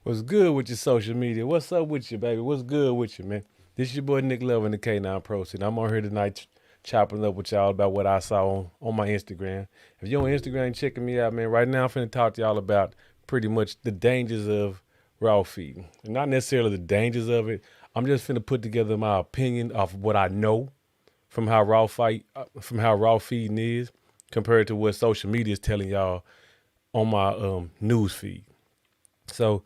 What's good with your social media? What's up with you, baby? What's good with you, man? This your boy Nick Love and the K9 ProSeeds. I'm on here tonight chopping up with y'all about what I saw on my Instagram. If you're on Instagram checking me out, man, right now I'm finna talk to y'all about pretty much the dangers of raw feeding. And not necessarily the dangers of it. I'm just finna put together my opinion of what I know from how raw feeding is compared to what social media is telling y'all on my news feed. So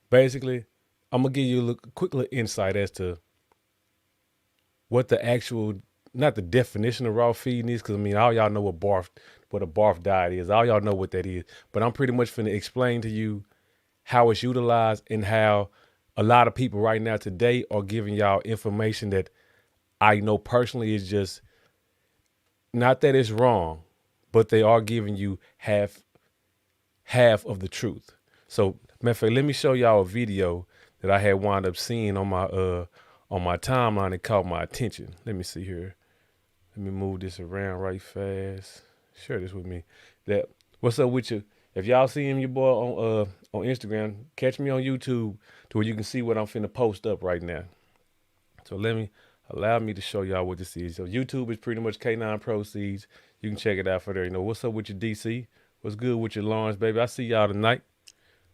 basically, I'm gonna give you a quick little insight as to what the actual, not the definition of raw feeding is, because I mean, all y'all know what a barf diet is. All y'all know what that is. But I'm pretty much finna explain to you how it's utilized and how a lot of people right now today are giving y'all information that I know personally is just not that it's wrong, but they are giving you half of the truth. So, matter of fact, let me show y'all a video that I had wound up seeing on my timeline that caught my attention. Let me see here. Let me move this around right fast. Share this with me. That what's up with you? If y'all seeing your boy on Instagram, catch me on YouTube to where you can see what I'm finna post up right now. So allow me to show y'all what this is. So YouTube is pretty much K9 ProSeeds. You can check it out for there. You know, what's up with your DC? What's good with your Lawrence, baby? I see y'all tonight.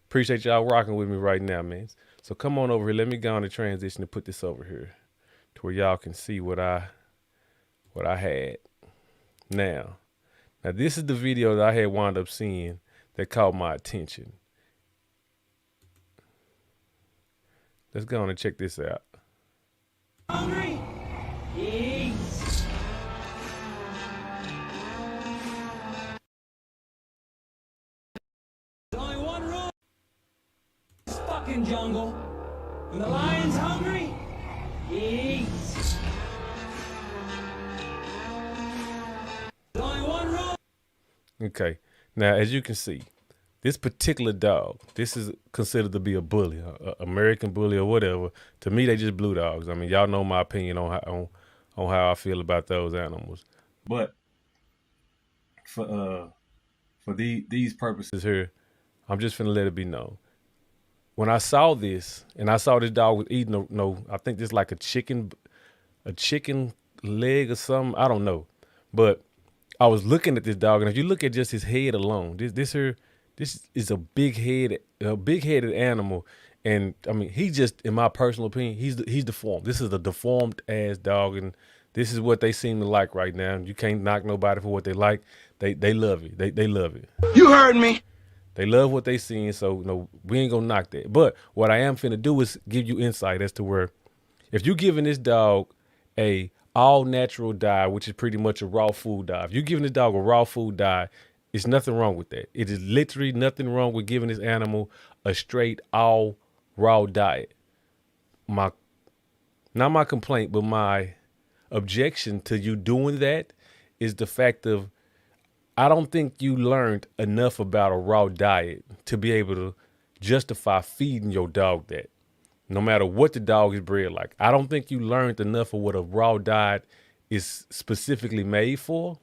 Appreciate y'all rocking with me right now, man. So come on over here. Let me go on the transition and put this over here to where y'all can see what I had. Now this is the video that I had wound up seeing that caught my attention. Let's go on and check this out. Hungry? Eat. There's only one rule in this fucking jungle. When the lion's hungry, he eats. There's only one rule. Okay. Now, as you can see, this particular dog, this is considered to be a bully, a American bully or whatever. To me, they just blue dogs. I mean, y'all know my opinion on how I feel about those animals. But for these purposes here, I'm just finna let it be known. When I saw this, and I saw this dog was eating I think this like a chicken leg or something. I don't know, but I was looking at this dog, and if you look at just his head alone, this is a big-headed animal, and I mean, he just, in my personal opinion, he's deformed. This is a deformed ass dog, and this is what they seem to like right now. You can't knock nobody for what they like. They love it. They love it. You heard me. They love what they seeing, so no, we ain't gonna knock that. But what I am finna do is give you insight as to where, if you giving this dog a all natural diet, which is pretty much a raw food diet, if you're giving this dog a raw food diet, it's nothing wrong with that. It is literally nothing wrong with giving this animal a straight all raw diet. Not my complaint, but my objection to you doing that is the fact of, I don't think you learned enough about a raw diet to be able to justify feeding your dog that, no matter what the dog is bred like. I don't think you learned enough of what a raw diet is specifically made for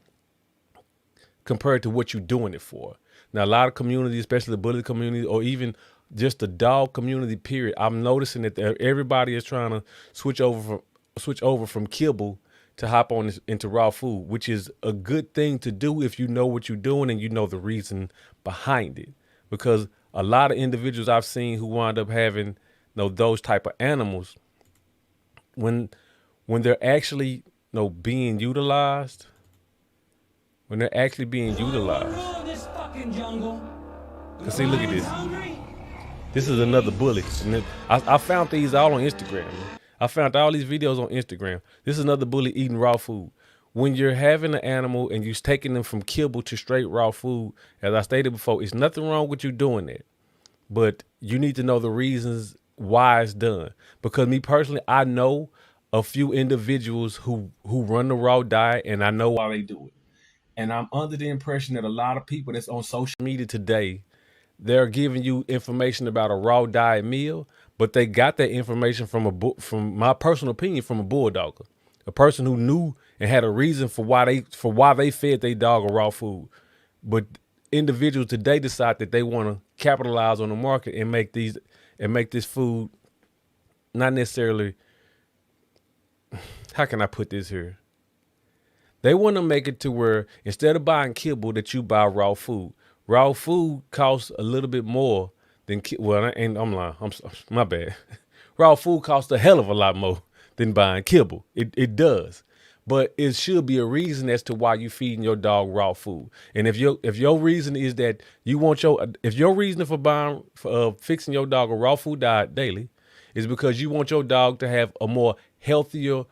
compared to what you're doing it for. Now, a lot of communities, especially the bully community, or even just the dog community, period, I'm noticing that everybody is trying to switch over from kibble to hop on into raw food, which is a good thing to do if you know what you're doing and you know the reason behind it. Because a lot of individuals I've seen who wind up having those type of animals, when they're actually being utilized, when they're actually being utilized. Cause see, look at this. This is another bully. And I found these all on Instagram. Man. I found all these videos on Instagram. This is another bully eating raw food. When you're having an animal and you're taking them from kibble to straight raw food, as I stated before, it's nothing wrong with you doing that. But you need to know the reasons why it's done. Because me personally, I know a few individuals who run the raw diet, and I know why they do it. And I'm under the impression that a lot of people that's on social media today, they're giving you information about a raw diet meal, but they got that information from my personal opinion, from a bulldogger, a person who knew and had a reason for why they fed their dog a raw food. But individuals today decide that they want to capitalize on the market and make these and make this food not necessarily, how can I put this here? They want to make it to where instead of buying kibble that you buy raw food. Raw food costs a little bit more than I'm lying. My bad. Raw food costs a hell of a lot more than buying kibble. It does. But it should be a reason as to why you feeding your dog raw food. And if your reason is that you want if your reason for buying fixing your dog a raw food diet daily is because you want your dog to have a more healthier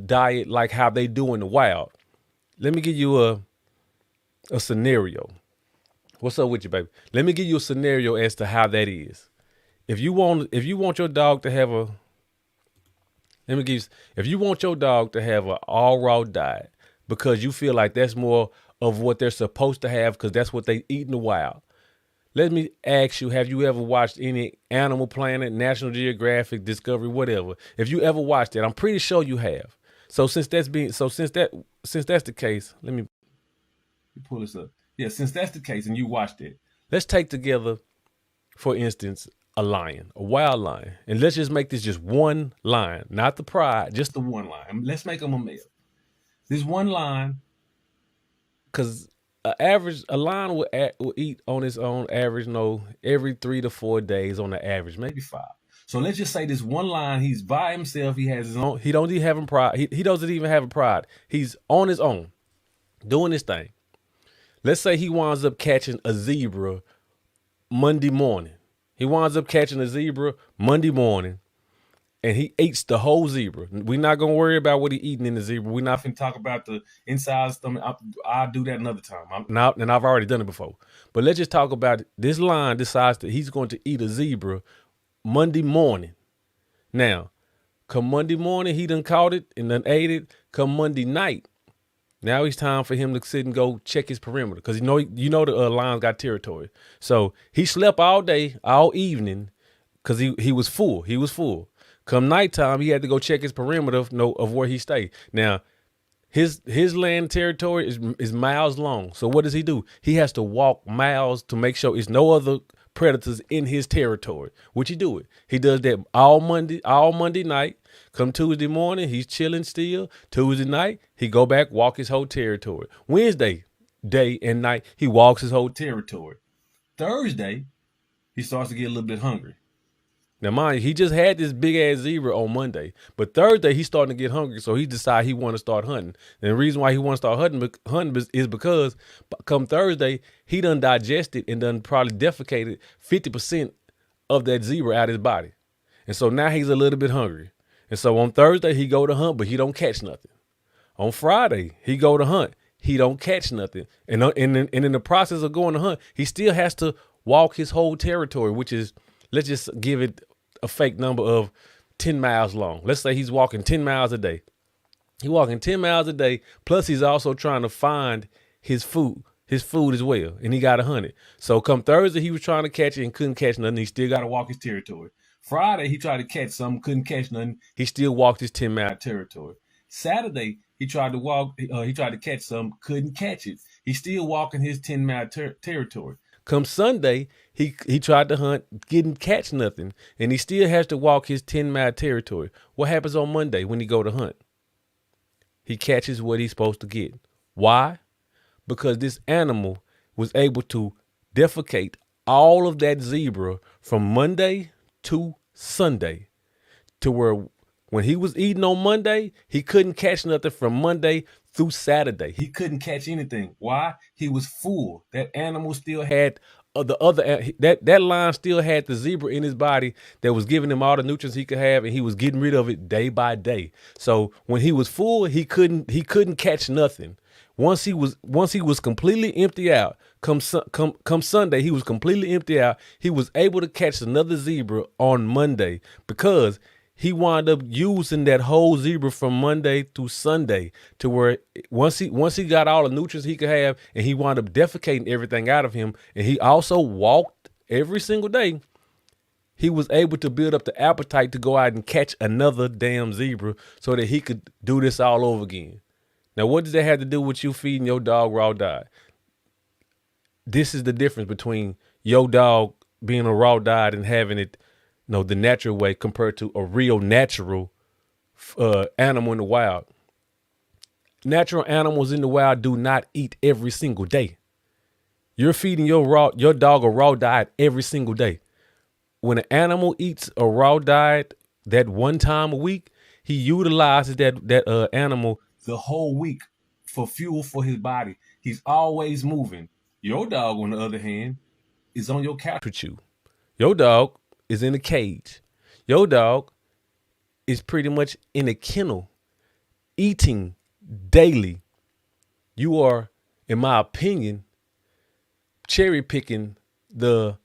diet like how they do in the wild. Let me give you a scenario. What's up with you, baby? Let me give you a scenario as to how that is. If you want your dog to have if you want your dog to have an all raw diet because you feel like that's more of what they're supposed to have because that's what they eat in the wild. Let me ask you, have you ever watched any Animal Planet, National Geographic, Discovery, whatever? If you ever watched that, I'm pretty sure you have. So since that's the case, let me pull this up. Yeah, since that's the case and you watched it, let's take together, for instance, a lion, a wild lion. And let's just make this just one lion, not the pride, just the one lion. Let's make them a male. This one lion, because a lion will eat on its own average, every 3 to 4 days on the average, maybe 5. So let's just say this one lion, he's by himself. He has his own. He don't even have a pride. He doesn't even have a pride. He's on his own, doing his thing. Let's say he winds up catching a zebra Monday morning. He winds up catching a zebra Monday morning, and he eats the whole zebra. We're not going to worry about what he's eating in the zebra. We're not going to talk about the inside stomach. I'll do that another time. And I've already done it before. But let's just talk about this lion decides that he's going to eat a zebra Monday morning. Now, come Monday morning, he done caught it and done ate it. Come Monday night, now it's time for him to sit and go check his perimeter because the lion's got territory. So he slept all day, all evening, because he was full. He was full. Come nighttime, he had to go check his perimeter of where he stayed. Now, his land territory is miles long. So what does he do? He has to walk miles to make sure it's no other predators in his territory. Which he do it. He does that all Monday night. Come Tuesday morning, he's chilling still. Tuesday night, he go back, walk his whole territory. Wednesday, day and night, he walks his whole territory. Thursday, he starts to get a little bit hungry. Now, mind you, he just had this big ass zebra on Monday, but Thursday he's starting to get hungry, so he decides he want to start hunting. And the reason why he want to start hunting is because come Thursday he done digested and done probably defecated 50% of that zebra out of his body, and so now he's a little bit hungry. And so on Thursday he go to hunt, but he don't catch nothing. On Friday he go to hunt, he don't catch nothing, and in the process of going to hunt, he still has to walk his whole territory, which is, let's just give it a fake number of 10 miles long. Let's say he's walking 10 miles a day. He's walking 10 miles a day, plus he's also trying to find his food as well, and he got to hunt it. So come Thursday, he was trying to catch it and couldn't catch nothing. He still got to walk his territory. Friday, he tried to catch something, couldn't catch nothing. He still walked his 10-mile territory. Saturday, he tried to catch something, couldn't catch it. He's still walking his 10-mile territory. Come Sunday, he tried to hunt, didn't catch nothing, and he still has to walk his 10-mile territory. What happens on Monday when he go to hunt? He catches what he's supposed to get. Why? Because this animal was able to defecate all of that zebra from Monday to Sunday, to where when he was eating on Monday, he couldn't catch nothing from Monday through Saturday. He couldn't catch anything. Why? He was full. That animal still had that lion still had the zebra in his body that was giving him all the nutrients he could have, and he was getting rid of it day by day. So when he was full, he couldn't catch nothing. Once he was completely empty out, come Sunday, he was completely empty out. He was able to catch another zebra on Monday because he wound up using that whole zebra from Monday to Sunday, to where once he got all the nutrients he could have, and he wound up defecating everything out of him, and he also walked every single day, he was able to build up the appetite to go out and catch another damn zebra so that he could do this all over again. Now, what does that have to do with you feeding your dog raw diet? This is the difference between your dog being a raw diet and having it, the natural way compared to a real natural animal in the wild. Natural animals in the wild do not eat every single day. You're feeding your dog a raw diet every single day. When an animal eats a raw diet that one time a week, he utilizes that animal the whole week for fuel for his body. He's always moving. Your dog, on the other hand, is on your couch with you. Your dog is in a cage. Your dog is pretty much in a kennel, eating daily. You are, in my opinion, cherry picking the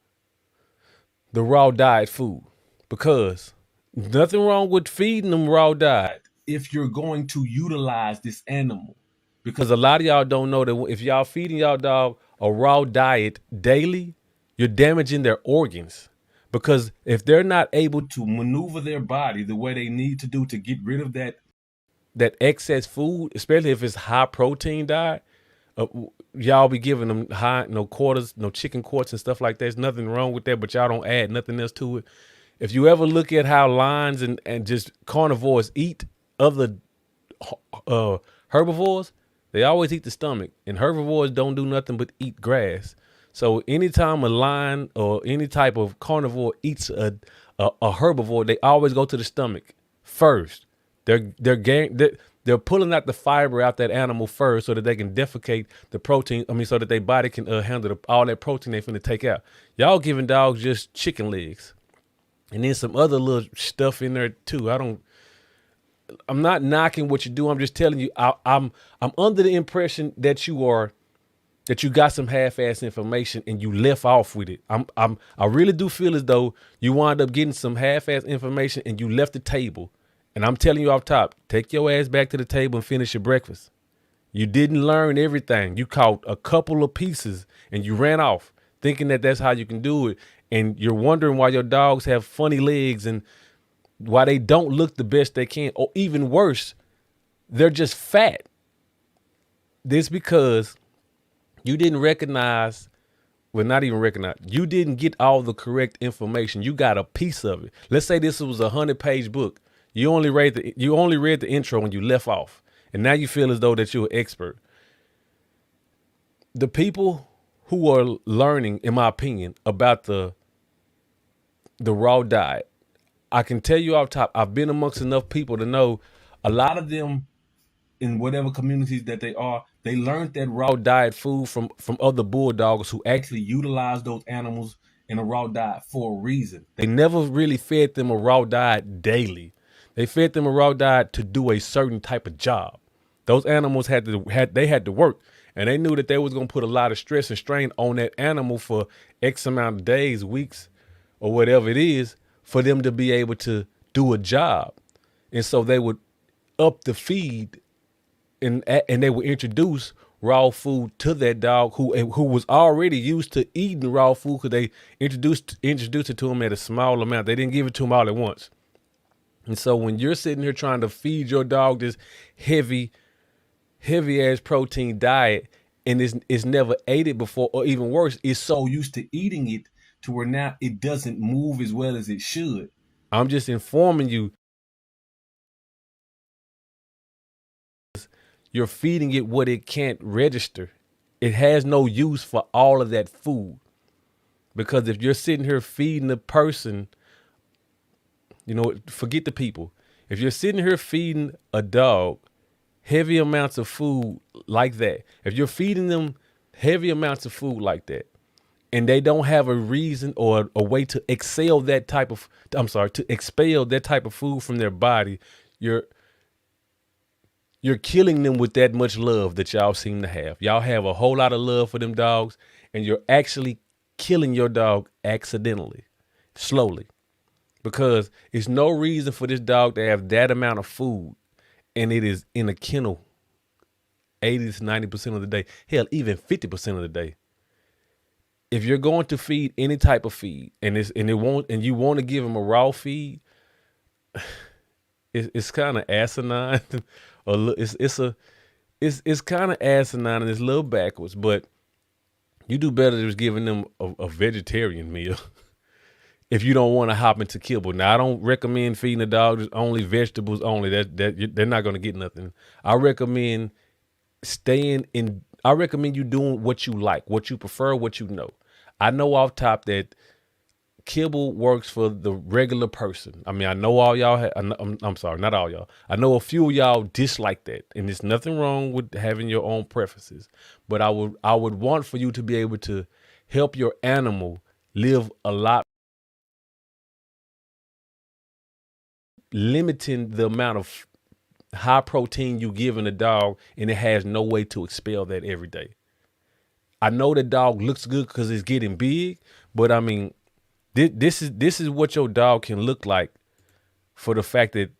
raw diet food, because nothing wrong with feeding them raw diet if you're going to utilize this animal. Because a lot of y'all don't know that if y'all feeding y'all dog a raw diet daily, you're damaging their organs. Because if they're not able to maneuver their body the way they need to do to get rid of that excess food, especially if it's high protein diet, y'all be giving them high, quarters, chicken quarters and stuff like that. There's nothing wrong with that, but y'all don't add nothing else to it. If you ever look at how lions and just carnivores eat other herbivores, they always eat the stomach, and herbivores don't do nothing but eat grass. So anytime a lion or any type of carnivore eats a herbivore, they always go to the stomach first. They're pulling out the fiber out that animal first so that they can defecate the protein. So that their body can handle all that protein they finna take out. Y'all giving dogs just chicken legs, and then some other little stuff in there too. I'm not knocking what you do. I'm just telling you. I'm under the impression that you got some half-ass information and you left off with it. I really do feel as though you wound up getting some half-ass information and you left the table. And I'm telling you off top, take your ass back to the table and finish your breakfast. You didn't learn everything. You caught a couple of pieces and you ran off thinking that that's how you can do it. And you're wondering why your dogs have funny legs and why they don't look the best they can. Or even worse, they're just fat. This because you didn't recognize, well, not even recognize, you didn't get all the correct information. You got a piece of it. Let's say this was a 100-page book. You only read the intro and you left off. And now you feel as though that you're an expert. The people who are learning, in my opinion, about the raw diet, I can tell you off top, I've been amongst enough people to know a lot of them in whatever communities that they learned that raw diet food from other bulldoggers who actually utilize those animals in a raw diet for a reason. They never really fed them a raw diet daily. They fed them a raw diet to do a certain type of job. Those animals had to work, and they knew that they was gonna put a lot of stress and strain on that animal for X amount of days, weeks, or whatever it is, for them to be able to do a job. And so they would up the feed, and they would introduce raw food to that dog who was already used to eating raw food, because they introduced it to him at a small amount. They didn't give it to him all at once. And so when you're sitting here trying to feed your dog this heavy ass protein diet, and it's never ate it before, or even worse, it's so used to eating it to where now it doesn't move as well as it should. I'm just informing you, you're feeding it what it can't register. It has no use for all of that food. Because if you're sitting here feeding a person, forget the people. If you're sitting here feeding a dog heavy amounts of food like that, if you're feeding them heavy amounts of food like that, and they don't have a reason or a way to expel that type of food from their body, you're killing them with that much love that y'all seem to have. Y'all have a whole lot of love for them dogs, and you're actually killing your dog accidentally, slowly. Because it's no reason for this dog to have that amount of food, and it is in a kennel 80 to 90% of the day, hell, even 50% of the day. If you're going to feed any type of feed, and you want to give them a raw feed, it's kind of asinine. It's kind of asinine, and it's a little backwards. But You do better than just giving them a vegetarian meal. If you don't want to hop into kibble. Now, I don't recommend feeding the dog just only vegetables only. They're not going to get nothing. I recommend staying in. I recommend you doing what you like, what you prefer, what you know. I know off top that kibble works for the regular person. I mean, I know all y'all. I'm sorry, not all y'all. I know a few of y'all dislike that, and there's nothing wrong with having your own preferences. But I would want for you to be able to help your animal live a lot, limiting the amount of high protein you giving a dog, and it has no way to expel that every day. I know the dog looks good because it's getting big, but I mean, this is what your dog can look like for the fact that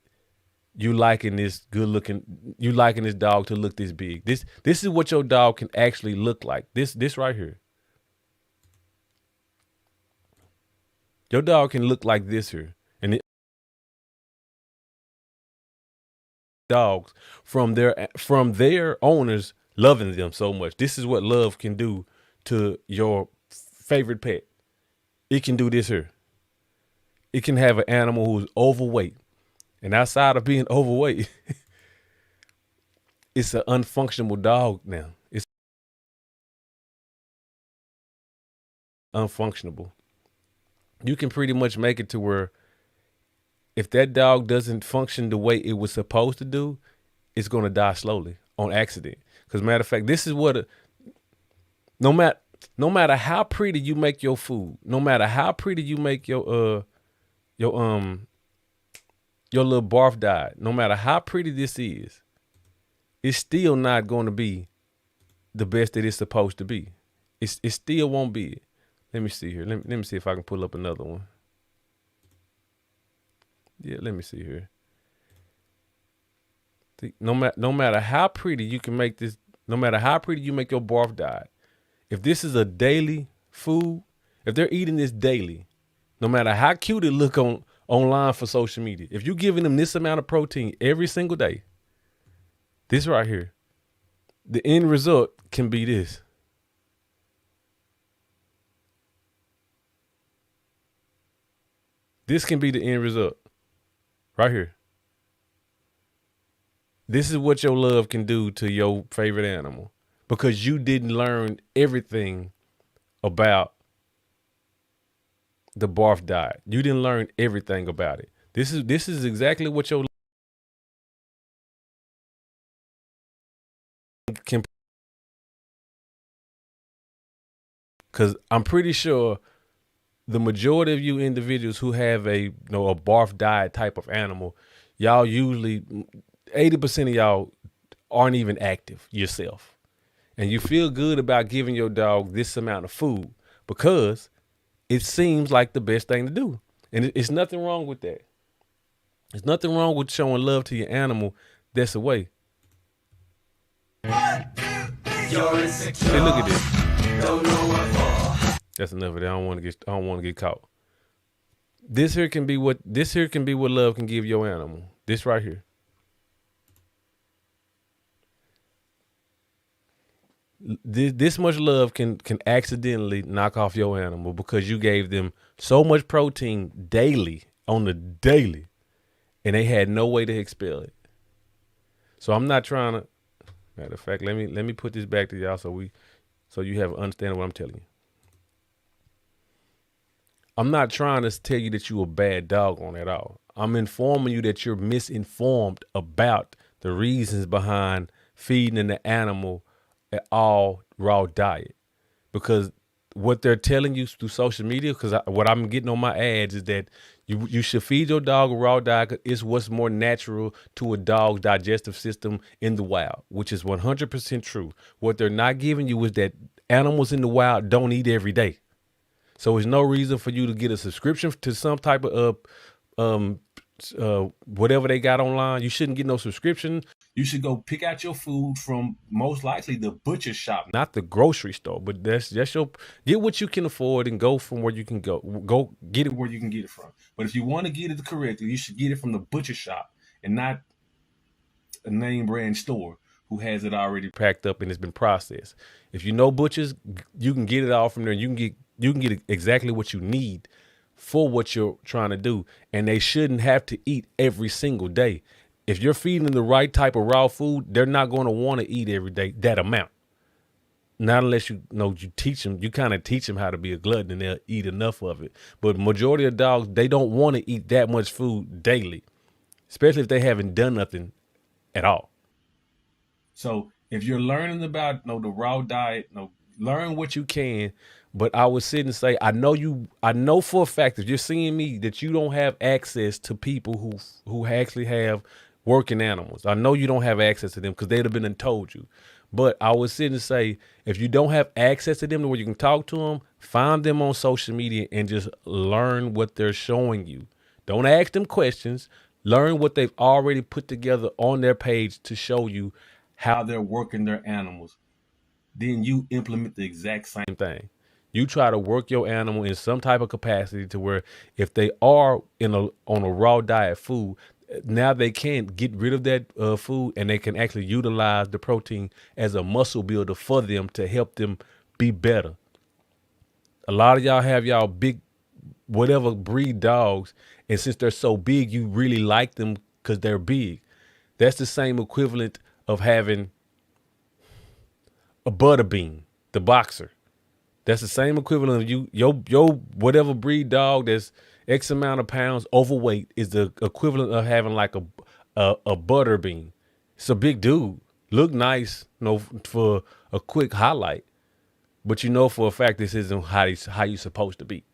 you liking this good looking, you liking this dog to look this big. This is what your dog can actually look like. This right here. Your dog can look like this here, and dogs from their owners loving them so much. This is what love can do to your favorite pet. It can do this here. It can have an animal who's overweight, and outside of being overweight, it's an unfunctional dog now. It's unfunctionable. You can pretty much make it to where if that dog doesn't function the way it was supposed to do, it's going to die slowly on accident. Because matter of fact, this is what no matter no matter how pretty you make your food, no matter how pretty you make your your little barf diet, no matter how pretty this is, it's still not going to be the best that it's supposed to be. It still won't be it. Let me see here. Let me see if I can pull up another one. Yeah, let me see here. No matter how pretty you can make this, no matter how pretty you make your barf diet, if this is a daily food, if they're eating this daily, no matter how cute it look online for social media, if you're giving them this amount of protein every single day, this right here, the end result can be this. This can be the end result right here. This is what your love can do to your favorite animal because you didn't learn everything about the barf diet. You didn't learn everything about it. This is exactly what your can, because I'm pretty sure the majority of you individuals who have a a barf diet type of animal, y'all usually 80% of y'all aren't even active yourself. And you feel good about giving your dog this amount of food because it seems like the best thing to do. And it's nothing wrong with that. There's nothing wrong with showing love to your animal that's a way. You're insecure. Hey, look at this. Don't know what for. That's enough of that. I don't want to get caught. This here can be what love can give your animal. This right here. This much love can accidentally knock off your animal because you gave them so much protein daily on the daily, and they had no way to expel it. So I'm not trying to. Matter of fact, let me put this back to y'all so you have understanding what I'm telling you. I'm not trying to tell you that you a bad dog on at all. I'm informing you that you're misinformed about the reasons behind feeding an animal an all raw diet, because what they're telling you through social media, because what I'm getting on my ads is that you should feed your dog a raw diet 'cause it's what's more natural to a dog's digestive system in the wild, which is 100% true. What they're not giving you is that animals in the wild don't eat every day. So there's no reason for you to get a subscription to some type of whatever they got online. You shouldn't get no subscription. You should go pick out your food from most likely the butcher shop, not the grocery store. But that's your get what you can afford and go from where you can go. Go get it where you can get it from. But if you want to get it correctly, you should get it from the butcher shop and not a name brand store who has it already packed up and it's been processed. If you know butchers, you can get it all from there. You can get exactly what you need for what you're trying to do, and they shouldn't have to eat every single day. If you're feeding them the right type of raw food, they're not going to want to eat every day that amount. Not unless you teach them, you kind of teach them how to be a glutton and they'll eat enough of it. But majority of dogs, they don't want to eat that much food daily, especially if they haven't done nothing at all. So if you're learning about the raw diet, learn what you can. But I would sit and say, I know for a fact if you're seeing me that you don't have access to people who actually have working animals. I know you don't have access to them because they'd have been and told you. But I would sit and say, if you don't have access to them to where you can talk to them, find them on social media and just learn what they're showing you. Don't ask them questions. Learn what they've already put together on their page to show you how they're working their animals. Then you implement the exact same thing. You try to work your animal in some type of capacity to where if they are on a raw diet food, now they can get rid of that food and they can actually utilize the protein as a muscle builder for them to help them be better. A lot of y'all have y'all big whatever breed dogs, and since they're so big, you really like them because they're big. That's the same equivalent of having a butter bean, the boxer. That's the same equivalent of your whatever breed dog that's X amount of pounds overweight is the equivalent of having like a butter bean. It's a big dude. Look nice, for a quick highlight, but you know for a fact this isn't how you supposed to be.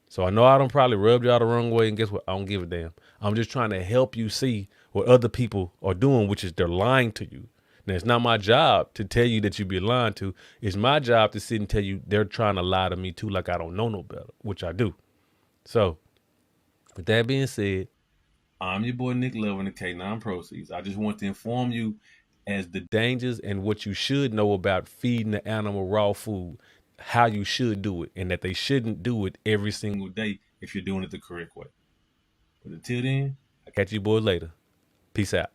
So I know I don't probably rubbed y'all the wrong way, and guess what? I don't give a damn. I'm just trying to help you see what other people are doing, which is they're lying to you. Now, it's not my job to tell you that you be lying to. It's my job to sit and tell you they're trying to lie to me too, like I don't know no better, which I do. So, with that being said, I'm your boy Nick Love and the K9 Proceeds. I just want to inform you as the dangers and what you should know about feeding the animal raw food, how you should do it, and that they shouldn't do it every single day if you're doing it the correct way. But until then, I'll catch you boys later. Peace out.